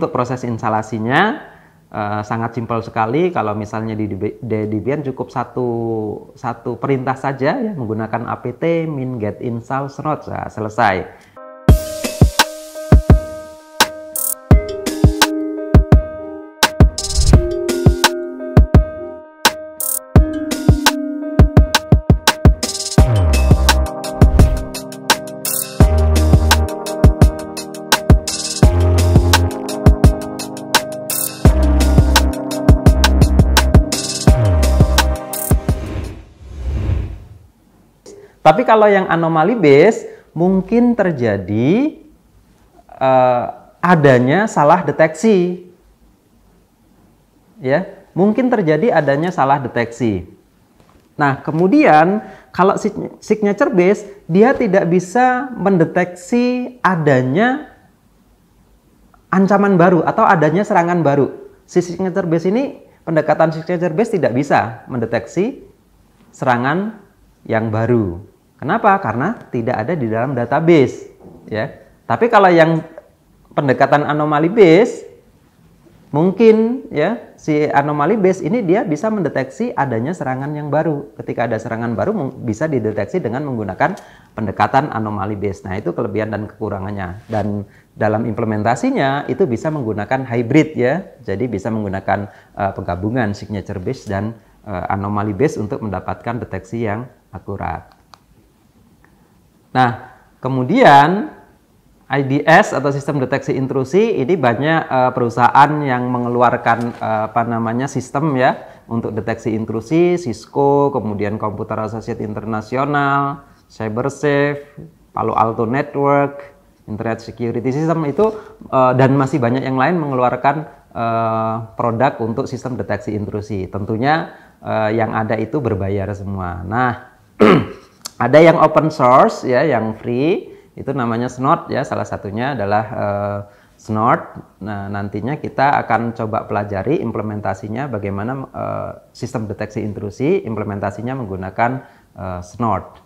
untuk proses instalasinya sangat simpel sekali. Kalau misalnya di Debian cukup satu perintah saja ya, menggunakan apt min get install snot, nah, selesai. Tapi kalau yang anomaly base mungkin terjadi adanya salah deteksi. Ya, mungkin terjadi adanya salah deteksi. Nah, kemudian kalau signature base dia tidak bisa mendeteksi adanya ancaman baru atau adanya serangan baru. Si signature base ini, pendekatan signature base tidak bisa mendeteksi serangan yang baru. Kenapa? Karena tidak ada di dalam database, ya. Tapi kalau yang pendekatan anomaly base, mungkin ya si anomaly base ini dia bisa mendeteksi adanya serangan yang baru. Ketika ada serangan baru bisa dideteksi dengan menggunakan pendekatan anomaly base. Nah, itu kelebihan dan kekurangannya. Dan dalam implementasinya itu bisa menggunakan hybrid ya. Jadi bisa menggunakan penggabungan signature base dan anomaly base untuk mendapatkan deteksi yang akurat. Nah, kemudian IDS atau sistem deteksi intrusi ini banyak perusahaan yang mengeluarkan sistem ya untuk deteksi intrusi, Cisco, kemudian Computer Associates International, CyberSafe, Palo Alto Network, Internet Security System itu dan masih banyak yang lain mengeluarkan produk untuk sistem deteksi intrusi. Tentunya yang ada itu berbayar semua. Nah, ada yang open source ya, yang free, itu namanya Snort ya, salah satunya adalah Snort. Nah, nantinya kita akan coba pelajari implementasinya bagaimana sistem deteksi intrusi, implementasinya menggunakan Snort.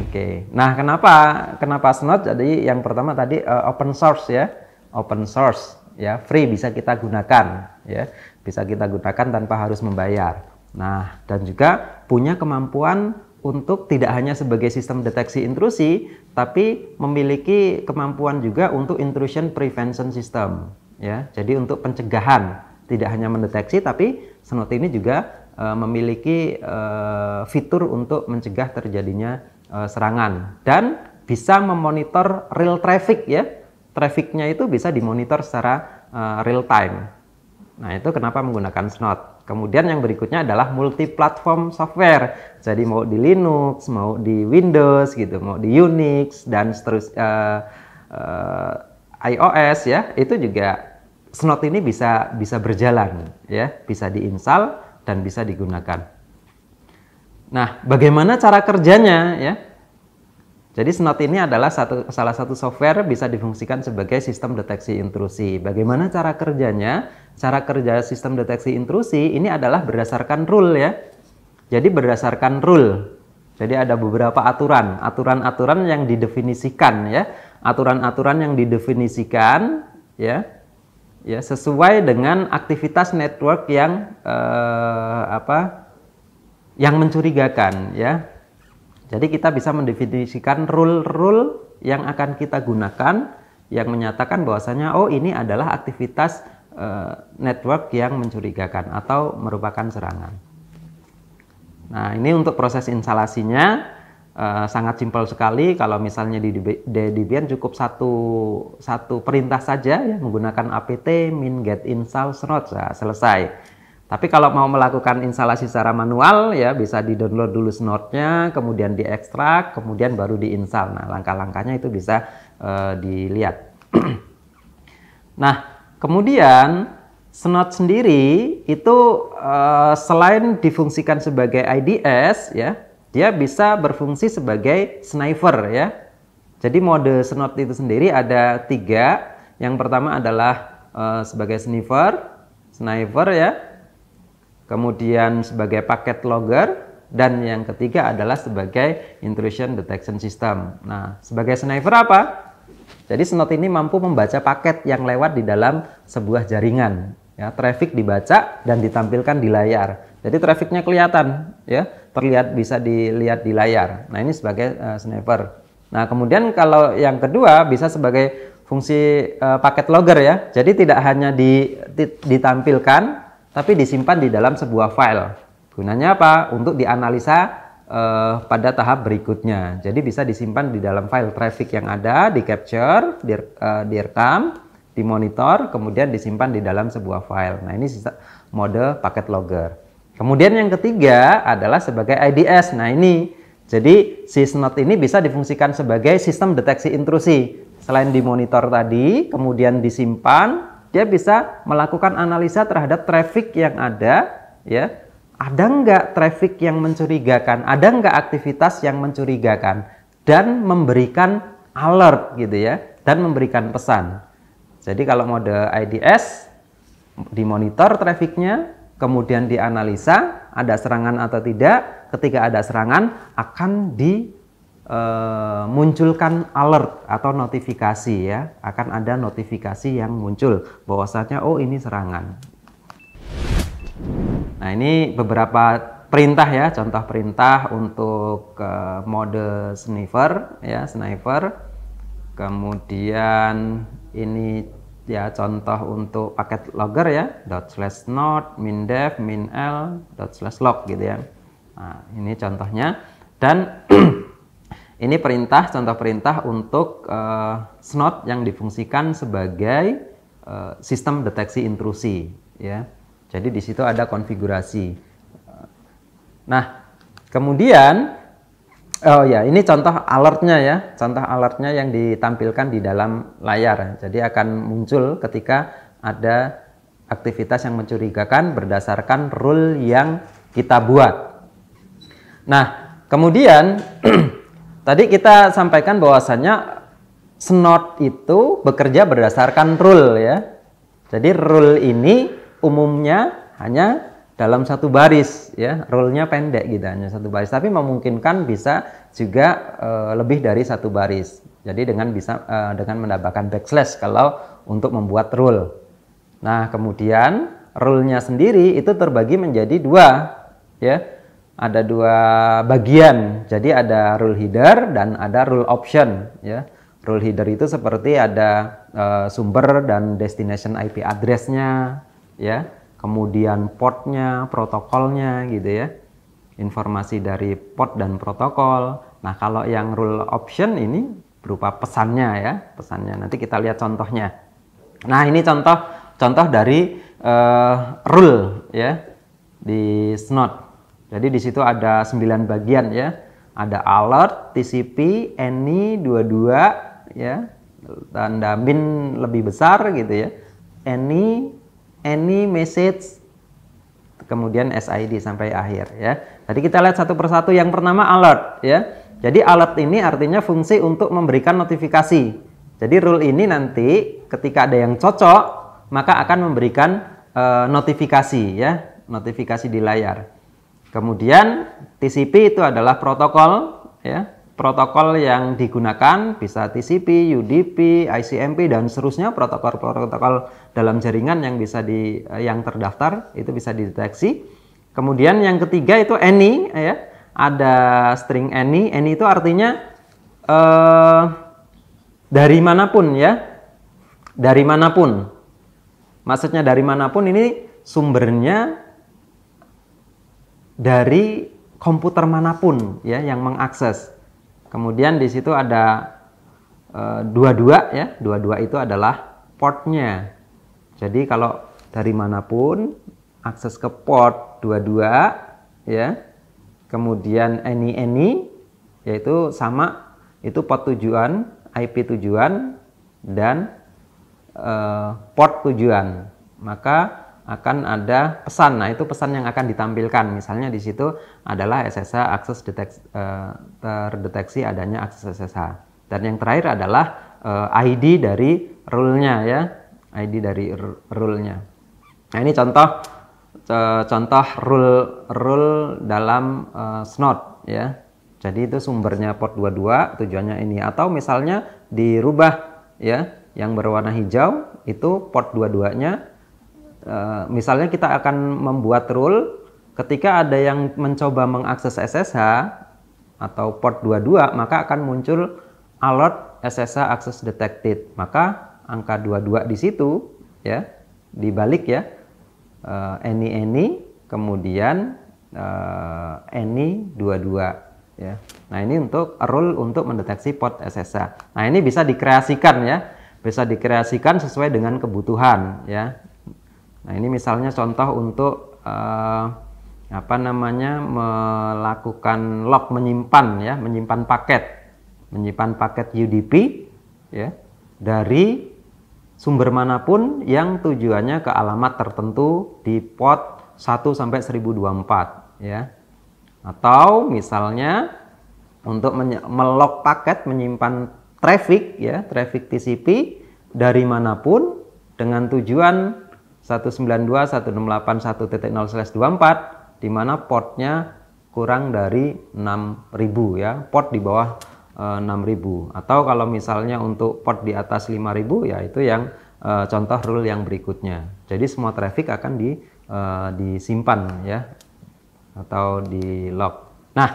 Oke. Nah, kenapa Snort? Jadi yang pertama tadi open source ya. Open source ya, free, bisa kita gunakan ya. Bisa kita gunakan tanpa harus membayar. Nah, dan juga punya kemampuan untuk tidak hanya sebagai sistem deteksi intrusi, tapi memiliki kemampuan juga untuk intrusion prevention system. Ya, jadi untuk pencegahan, tidak hanya mendeteksi, tapi Snort ini juga memiliki fitur untuk mencegah terjadinya serangan dan bisa memonitor real traffic ya. Trafficnya itu bisa dimonitor secara real time. Nah, itu kenapa menggunakan Snort. Kemudian yang berikutnya adalah multi-platform software. Jadi mau di Linux, mau di Windows gitu, mau di Unix dan seterusnya iOS ya, itu juga Snort ini bisa berjalan ya, bisa diinstal dan bisa digunakan. Nah, bagaimana cara kerjanya ya? Jadi Snort ini adalah salah satu software bisa difungsikan sebagai sistem deteksi intrusi. Bagaimana cara kerjanya? Cara kerja sistem deteksi intrusi ini adalah berdasarkan rule ya. Jadi berdasarkan rule. Jadi ada beberapa aturan yang didefinisikan ya. Aturan-aturan yang didefinisikan ya. Ya, sesuai dengan aktivitas network yang yang mencurigakan ya. Jadi kita bisa mendefinisikan rule-rule yang akan kita gunakan yang menyatakan bahwasanya oh ini adalah aktivitas network yang mencurigakan atau merupakan serangan. Nah, ini untuk proses instalasinya sangat simpel sekali. Kalau misalnya di Debian cukup satu perintah saja ya, menggunakan apt min get install snot, nah, selesai. Tapi kalau mau melakukan instalasi secara manual ya bisa di-download dulu Snort-nya, kemudian diekstrak, kemudian baru diinstal. Nah, langkah-langkahnya itu bisa dilihat. Nah, kemudian Snort sendiri itu selain difungsikan sebagai IDS ya, dia bisa berfungsi sebagai sniper ya. Jadi mode Snort itu sendiri ada 3. Yang pertama adalah sebagai sniper ya. Kemudian sebagai paket logger, dan yang ketiga adalah sebagai intrusion detection system. Nah, sebagai sniper apa? Jadi Snot ini mampu membaca paket yang lewat di dalam sebuah jaringan. Ya, traffic dibaca dan ditampilkan di layar. Jadi trafficnya kelihatan, ya, terlihat, bisa dilihat di layar. Nah, ini sebagai sniffer. Nah, kemudian kalau yang kedua bisa sebagai fungsi paket logger, ya. Jadi tidak hanya ditampilkan, tapi disimpan di dalam sebuah file. Gunanya apa? Untuk dianalisa pada tahap berikutnya. Jadi bisa disimpan di dalam file traffic yang ada, di capture, direkam, dimonitor, kemudian disimpan di dalam sebuah file. Nah, ini mode paket logger. Kemudian yang ketiga adalah sebagai IDS. Nah, ini jadi si Snot ini bisa difungsikan sebagai sistem deteksi intrusi. Selain dimonitor tadi, kemudian disimpan, dia bisa melakukan analisa terhadap traffic yang ada, ya. Ada nggak traffic yang mencurigakan, ada nggak aktivitas yang mencurigakan, dan memberikan alert gitu ya, dan memberikan pesan. Jadi kalau mode IDS, dimonitor trafficnya, kemudian dianalisa ada serangan atau tidak. Ketika ada serangan akan dimunculkan alert atau notifikasi, ya, akan ada notifikasi yang muncul bahwasanya oh ini serangan. Nah, ini beberapa perintah, ya, contoh perintah untuk mode sniper, ya, sniper. Kemudian ini, ya, contoh untuk paket logger, ya, ./snot, mindev, minl, ./log gitu, ya. Nah, ini contohnya. Dan ini perintah, contoh perintah untuk snot yang difungsikan sebagai sistem deteksi intrusi, ya. Jadi di situ ada konfigurasi. Nah, kemudian oh ya, ini contoh alertnya, ya, contoh alertnya yang ditampilkan di dalam layar. Jadi akan muncul ketika ada aktivitas yang mencurigakan berdasarkan rule yang kita buat. Nah, kemudian tadi kita sampaikan bahwasannya Snot itu bekerja berdasarkan rule, ya. Jadi rule ini umumnya hanya dalam satu baris, ya, rule-nya pendek gitu, hanya satu baris, tapi memungkinkan bisa juga lebih dari satu baris. Jadi dengan menambahkan backslash kalau untuk membuat rule. Nah, kemudian rule-nya sendiri itu terbagi menjadi dua, ya, ada dua bagian. Jadi ada rule header dan ada rule option, ya. Rule header itu seperti ada sumber dan destination IP address-nya, ya, kemudian portnya, protokolnya gitu, ya, informasi dari port dan protokol. Nah, kalau yang rule option ini berupa pesannya, ya, pesannya. Nanti kita lihat contohnya. Nah, ini contoh dari rule, ya, di Snot. Jadi di situ ada 9 bagian, ya. Ada alert, TCP, any 22, ya, tanda min lebih besar gitu, ya. Any message, kemudian SID sampai akhir, ya. Tadi kita lihat satu persatu. Yang pertama alert, ya. Jadi alert ini artinya fungsi untuk memberikan notifikasi. Jadi rule ini nanti ketika ada yang cocok maka akan memberikan notifikasi, ya, notifikasi di layar. Kemudian TCP itu adalah protokol, ya. Protokol yang digunakan bisa TCP, UDP, ICMP dan seterusnya, protokol-protokol dalam jaringan yang bisa yang terdaftar itu bisa dideteksi. Kemudian yang ketiga itu any, ya. Ada string any. Any itu artinya dari manapun, ya. Dari manapun. Maksudnya dari manapun ini sumbernya dari komputer manapun, ya, yang mengakses. Kemudian di situ ada 22, ya. 22 itu adalah portnya. Jadi kalau dari manapun akses ke port 22, ya. Kemudian any yaitu sama, itu port tujuan, IP tujuan dan port tujuan. Maka akan ada pesan. Nah, itu pesan yang akan ditampilkan. Misalnya di situ adalah SSH akses terdeteksi adanya akses SSH. Dan yang terakhir adalah ID dari rule-nya, ya. ID dari rule-nya. Nah, ini contoh rule dalam Snot, ya. Jadi itu sumbernya port 22, tujuannya ini. Atau misalnya dirubah ya, yang berwarna hijau itu port 22-nya. Misalnya kita akan membuat rule ketika ada yang mencoba mengakses SSH atau port 22, maka akan muncul alert SSH access detected. Maka angka 22 di situ ya, dibalik ya, any kemudian any 22 ya. Nah, ini untuk rule untuk mendeteksi port SSH. Nah, ini bisa dikreasikan ya. Bisa dikreasikan sesuai dengan kebutuhan ya. Nah, ini misalnya contoh untuk melakukan log, menyimpan paket UDP ya dari sumber manapun yang tujuannya ke alamat tertentu di port 1 sampai 1024 ya. Atau misalnya untuk melog paket, menyimpan traffic ya, traffic TCP dari manapun dengan tujuan 192.168.1.0/24 di mana portnya kurang dari 6.000 ya, port di bawah 6.000. Atau kalau misalnya untuk port di atas 5.000 ya, itu yang contoh rule yang berikutnya. Jadi semua traffic akan disimpan ya, atau di log. Nah,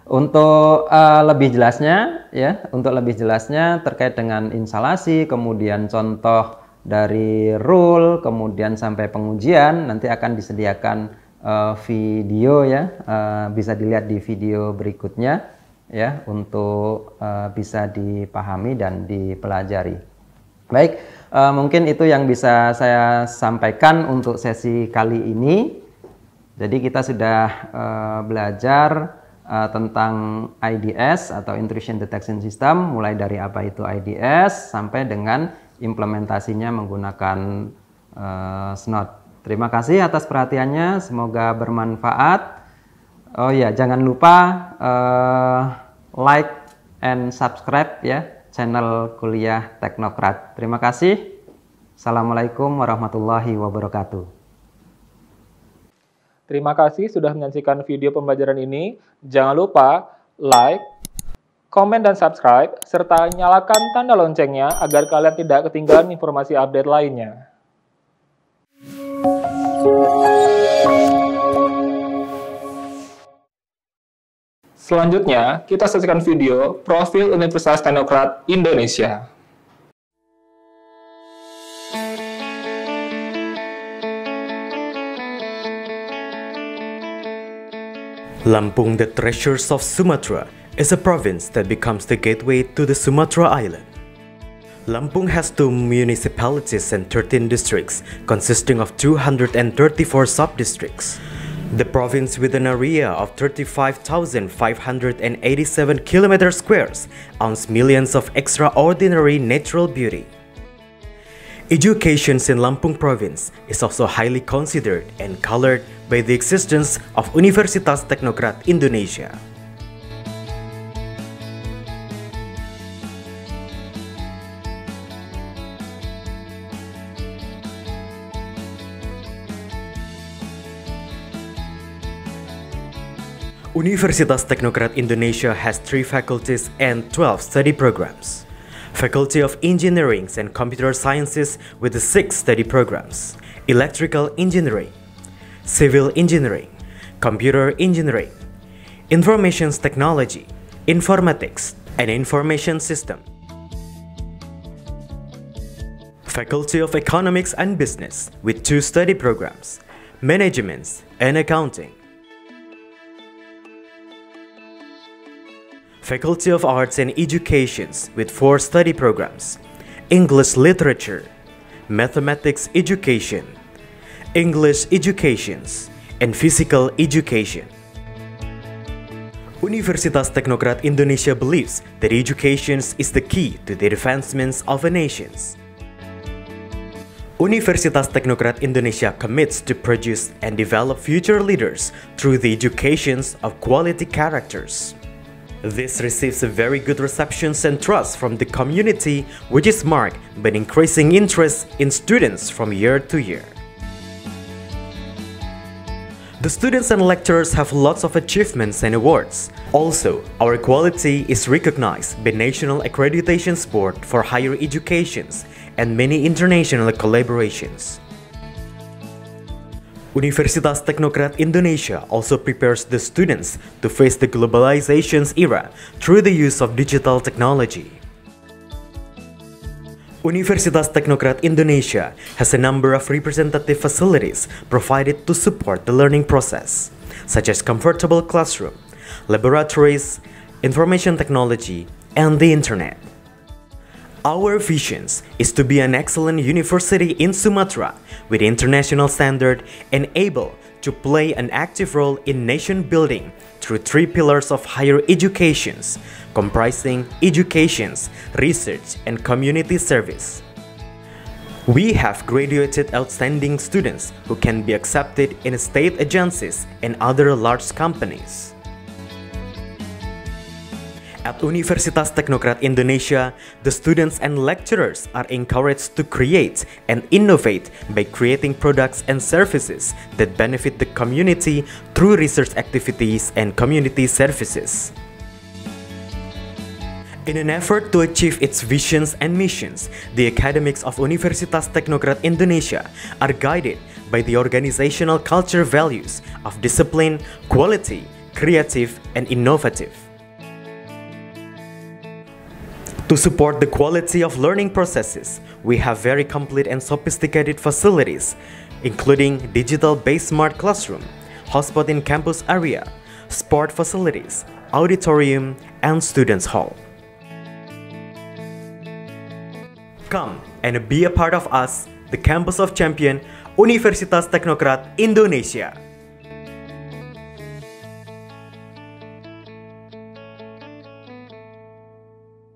untuk lebih jelasnya ya, terkait dengan instalasi, kemudian contoh dari rule, kemudian sampai pengujian, nanti akan disediakan video ya, bisa dilihat di video berikutnya ya, untuk bisa dipahami dan dipelajari. Baik, mungkin itu yang bisa saya sampaikan untuk sesi kali ini. Jadi kita sudah belajar tentang IDS atau Intrusion Detection System, mulai dari apa itu IDS sampai dengan implementasinya menggunakan Snot. Terima kasih atas perhatiannya, semoga bermanfaat. Oh ya, jangan lupa like and subscribe ya channel Kuliah Teknokrat. Terima kasih. Assalamualaikum warahmatullahi wabarakatuh. Terima kasih sudah menyaksikan video pembelajaran ini. Jangan lupa like, komen dan subscribe, serta nyalakan tanda loncengnya agar kalian tidak ketinggalan informasi update lainnya. Selanjutnya, kita saksikan video Profil Universitas Teknokrat Indonesia. Lampung, the Treasures of Sumatra, is a province that becomes the gateway to the Sumatra Island. Lampung has 2 municipalities and 13 districts, consisting of 234 sub-districts. The province, with an area of 35,587 km squares, owns millions of extraordinary natural beauty. Education in Lampung province is also highly considered and colored by the existence of Universitas Teknokrat Indonesia. Universitas Teknokrat Indonesia has 3 faculties and 12 study programs. Faculty of Engineering and Computer Sciences with the 6 study programs: Electrical Engineering, Civil Engineering, Computer Engineering, Information Technology, Informatics, and Information System. Faculty of Economics and Business with 2 study programs: Management and Accounting. Faculty of Arts and Educations with 4 study programs: English Literature, Mathematics Education, English Educations, and Physical Education. Universitas Teknokrat Indonesia believes that education is the key to the advancements of a nation. Universitas Teknokrat Indonesia commits to produce and develop future leaders through the education of quality characters. This receives a very good reception and trust from the community, which is marked by an increasing interest in students from year to year. The students and lecturers have lots of achievements and awards. Also, our quality is recognized by National Accreditation Board for Higher Education and many international collaborations. Universitas Teknokrat Indonesia also prepares the students to face the globalization's era through the use of digital technology. Universitas Teknokrat Indonesia has a number of representative facilities provided to support the learning process, such as comfortable classroom, laboratories, information technology, and the internet. Our vision is to be an excellent university in Sumatra with international standard and able to play an active role in nation building through 3 pillars of higher education, comprising education, research, and community service. We have graduated outstanding students who can be accepted in state agencies and other large companies. At Universitas Teknokrat Indonesia, the students and lecturers are encouraged to create and innovate by creating products and services that benefit the community through research activities and community services. In an effort to achieve its visions and missions, the academics of Universitas Teknokrat Indonesia are guided by the organizational culture values of discipline, quality, creative, and innovative. To support the quality of learning processes, we have very complete and sophisticated facilities, including digital-based smart classroom, hotspot in campus area, sport facilities, auditorium, and students' hall. Come and be a part of us, the Campus of Champion, Universitas Teknokrat Indonesia.